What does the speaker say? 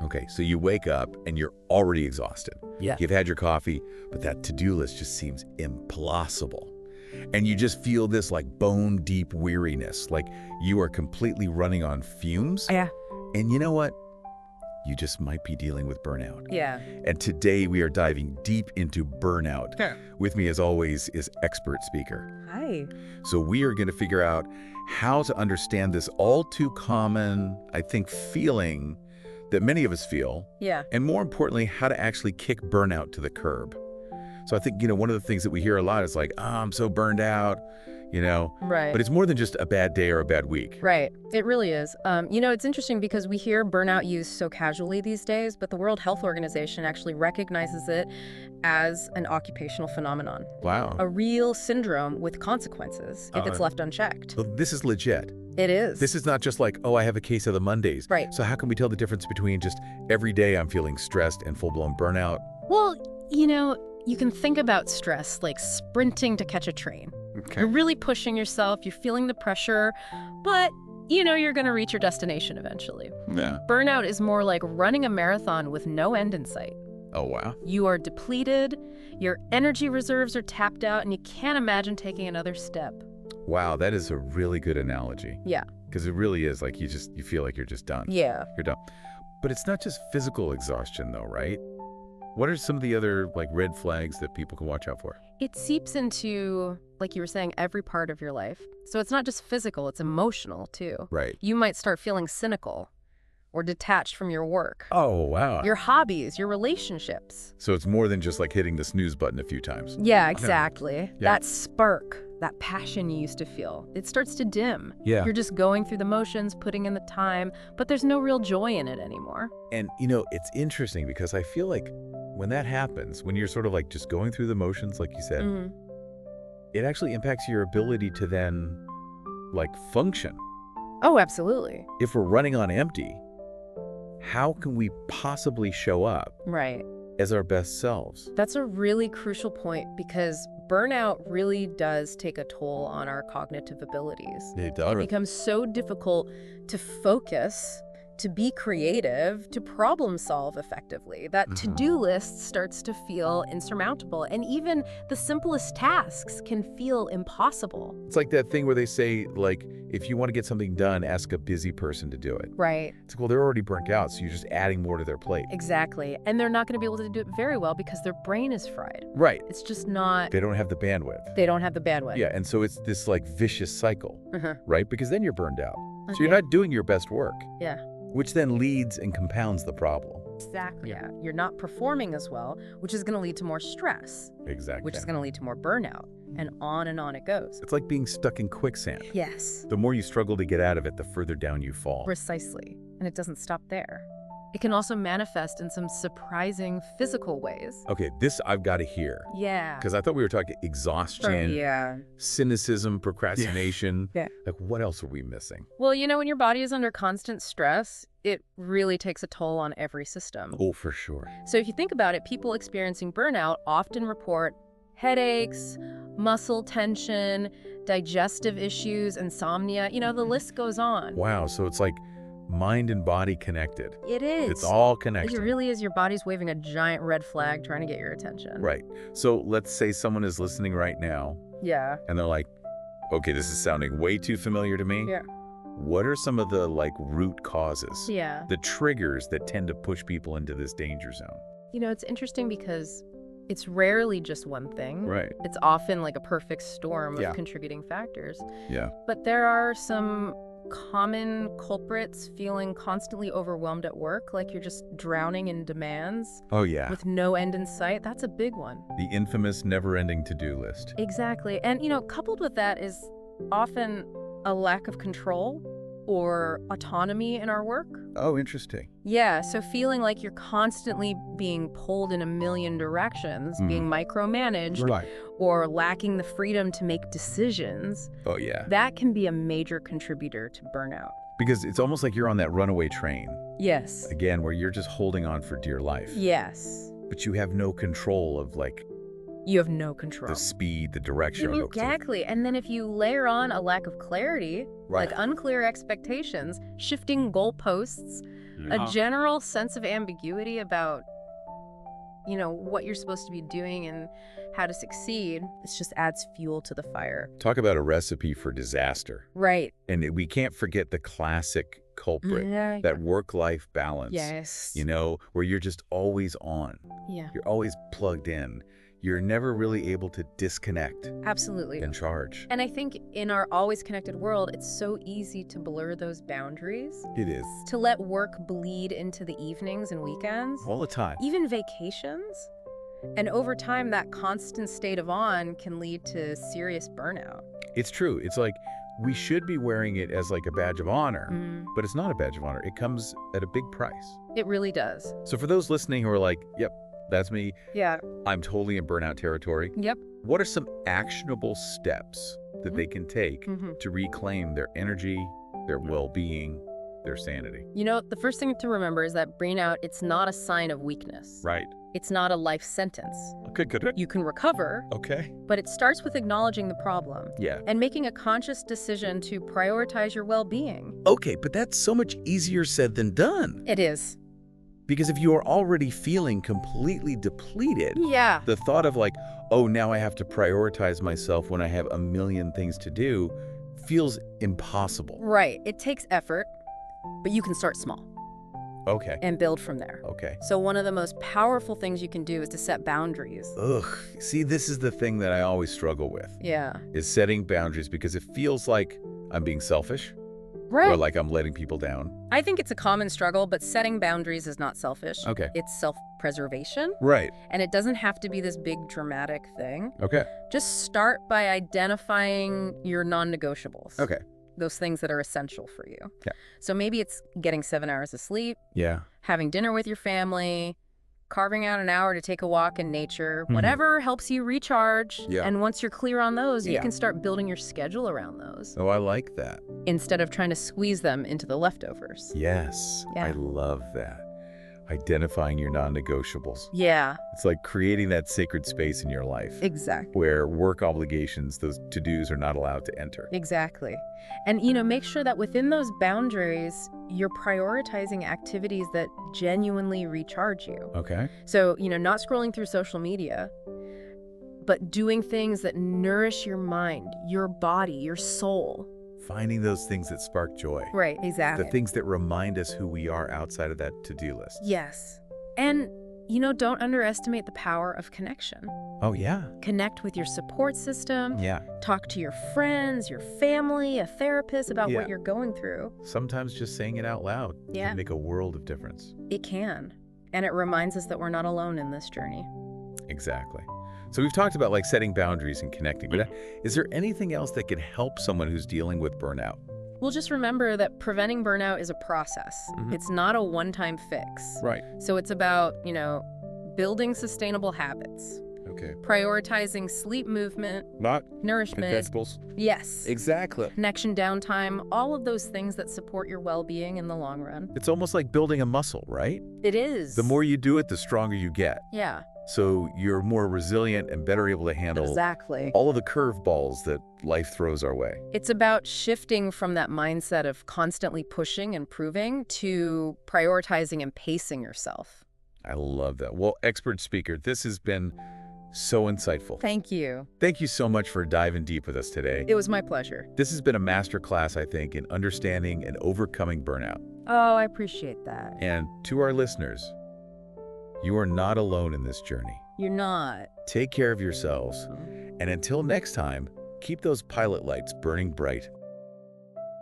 Okay, so you wake up and you're already exhausted. Yeah. You've had your coffee, but that to-do list just seems impossible. And you just feel this like bone-deep weariness, like you are completely running on fumes. Yeah. And you know what? You just might be dealing with burnout. Yeah. And today we are diving deep into burnout. Sure. With me, as always, is expert speaker. Hi. So we are going to figure out how to understand this all too common, I think, feeling that many of us feel. Yeah. And more importantly, how to actually kick burnout to the curb. So I think, one of the things that we hear a lot is like, I'm so burned out, Right. But it's more than just a bad day or a bad week. Right. It really is. It's interesting because we hear burnout used so casually these days, but the World Health Organization actually recognizes it as an occupational phenomenon. Wow. A real syndrome with consequences if it's left unchecked. Well, this is legit. It is. This is not just like, I have a case of the Mondays. Right. So how can we tell the difference between just every day I'm feeling stressed and full-blown burnout? Well, you can think about stress like sprinting to catch a train. Okay. You're really pushing yourself, you're feeling the pressure, but you're going to reach your destination eventually. Yeah. Burnout is more like running a marathon with no end in sight. Oh, wow. You are depleted, your energy reserves are tapped out, and you can't imagine taking another step. Wow, that is a really good analogy. Yeah. Because it really is like you feel like you're just done. Yeah. You're done. But it's not just physical exhaustion though, right? What are some of the other red flags that people can watch out for? It seeps into, like you were saying, every part of your life. So it's not just physical, it's emotional too. Right. You might start feeling cynical or detached from your work, Oh, wow. your hobbies, your relationships. So it's more than just like hitting the snooze button a few times. Yeah, exactly. Yeah. That spark, that passion you used to feel, it starts to dim. Yeah. You're just going through the motions, putting in the time, but there's no real joy in it anymore. And, it's interesting because I feel like when that happens, when you're sort of like just going through the motions, like you said, it actually impacts your ability to then function. Oh, absolutely. If we're running on empty, how can we possibly show up Right. as our best selves? That's a really crucial point because burnout really does take a toll on our cognitive abilities. It It becomes so difficult to focus, to be creative, to problem solve effectively. That to-do list starts to feel insurmountable, and even the simplest tasks can feel impossible. It's like that thing where they say, if you want to get something done, ask a busy person to do it. Right. It's like, well, they're already burnt out, so you're just adding more to their plate. Exactly. And they're not going to be able to do it very well because their brain is fried. Right. It's just not, They don't have the bandwidth. they don't have the bandwidth. Yeah, and so it's this vicious cycle, Uh-huh. right? Because then you're burned out. So Okay. you're not doing your best work, Yeah. which then leads and compounds the problem. Exactly. Yeah. You're not performing as well, which is going to lead to more stress, Exactly. which is going to lead to more burnout, and on it goes. It's like being stuck in quicksand. Yes, The more you struggle to get out of it, the further down you fall. precisely. And it doesn't stop there. It can also manifest in some surprising physical ways. Okay, this I've got to hear. Yeah. Because I thought we were talking exhaustion, Yeah. cynicism, procrastination. Yeah. What else are we missing? Well, when your body is under constant stress, it really takes a toll on every system. Oh, for sure. So if you think about it, people experiencing burnout often report headaches, muscle tension, digestive issues, insomnia. The list goes on. Wow, so it's like mind and body connected. It is. It's all connected. It really is. Your body's waving a giant red flag trying to get your attention. Right. So let's say someone is listening right now Yeah. and they're like, okay, this is sounding way too familiar to me. Yeah. What are some of the root causes? Yeah. The triggers that tend to push people into this danger zone? It's interesting because it's rarely just one thing. Right. It's often like a perfect storm Yeah. of contributing factors. Yeah. But there are some common culprits: feeling constantly overwhelmed at work, like you're just drowning in demands Oh, yeah. with no end in sight. That's a big one. The infamous never-ending to-do list. Exactly. And, coupled with that is often a lack of control or autonomy in our work. Oh, interesting. Yeah, so feeling like you're constantly being pulled in a million directions, being micromanaged, Right. or lacking the freedom to make decisions, Oh, yeah. that can be a major contributor to burnout. Because it's almost like you're on that runaway train, Yes. again, where you're just holding on for dear life. Yes. But you have no control of You have no control. the speed, the direction. or the- Exactly. And then if you layer on a lack of clarity, Right. like unclear expectations, shifting goalposts, a general sense of ambiguity about, what you're supposed to be doing and how to succeed. It just adds fuel to the fire. Talk about a recipe for disaster. Right. And we can't forget the classic culprit, Yeah. that work-life balance. Yes. Where you're just always on. Yeah. You're always plugged in. You're never really able to disconnect Absolutely. and charge. And I think in our always connected world, it's so easy to blur those boundaries, It is. to let work bleed into the evenings and weekends, All the time. even vacations. And over time, that constant state of on can lead to serious burnout. It's true. It's like we should be wearing it as like a badge of honor, but it's not a badge of honor. It comes at a big price. It really does. So for those listening who are like, yep, that's me, Yeah. I'm totally in burnout territory, Yep. what are some actionable steps that they can take to reclaim their energy, their well-being, their sanity? The first thing to remember is that burnout, it's not a sign of weakness. Right. It's not a life sentence. Okay, good. You can recover, Okay. but it starts with acknowledging the problem Yeah. and making a conscious decision to prioritize your well-being. Okay, but that's so much easier said than done. It is. Because if you are already feeling completely depleted, Yeah. the thought of like, oh, now I have to prioritize myself when I have a million things to do feels impossible. Right. It takes effort, but you can start small Okay. and build from there. Okay. So one of the most powerful things you can do is to set boundaries. Ugh. See, this is the thing that I always struggle with, Yeah. is setting boundaries, because it feels like I'm being selfish Right. or like I'm letting people down. I think it's a common struggle, but setting boundaries is not selfish. Okay. It's self-preservation, Right. and it doesn't have to be this big dramatic thing. Okay. Just start by identifying your non-negotiables. Okay. Those things that are essential for you. Yeah. So maybe it's getting 7 hours of sleep, Yeah. having dinner with your family, carving out an hour to take a walk in nature, whatever helps you recharge. Yeah. And once you're clear on those, you Yeah. can start building your schedule around those Oh, I like that. instead of trying to squeeze them into the leftovers. Yes. Yeah. I love that. Identifying your non-negotiables. Yeah, It's like creating that sacred space in your life exactly. where work obligations, those to-dos, are not allowed to enter. Exactly. And, make sure that within those boundaries, you're prioritizing activities that genuinely recharge you. Okay. So, not scrolling through social media, but doing things that nourish your mind, your body, your soul. Finding those things that spark joy. Right, exactly. The things that remind us who we are outside of that to-do list. Yes. And, don't underestimate the power of connection. Oh, yeah. Connect with your support system. Yeah. Talk to your friends, your family, a therapist about Yeah. what you're going through. Sometimes just saying it out loud Yeah. can make a world of difference. It can. And it reminds us that we're not alone in this journey. Exactly. So we've talked about like setting boundaries and connecting, but is there anything else that could help someone who's dealing with burnout? Well, just remember that preventing burnout is a process. It's not a one-time fix. Right. So it's about, building sustainable habits, Okay. prioritizing sleep, movement, Not nourishment. vegetables. Yes. Exactly. Connection, downtime, all of those things that support your well-being in the long run. It's almost like building a muscle, right? It is. The more you do it, the stronger you get. Yeah, So you're more resilient and better able to handle exactly. all of the curveballs that life throws our way. It's about shifting from that mindset of constantly pushing and proving to prioritizing and pacing yourself. I love that. Well, expert speaker, this has been so insightful. Thank you. Thank you so much for diving deep with us today. It was my pleasure. This has been a masterclass, I think, in understanding and overcoming burnout. Oh, I appreciate that. And to our listeners, you are not alone in this journey. You're not. Take care of yourselves. And until next time, keep those pilot lights burning bright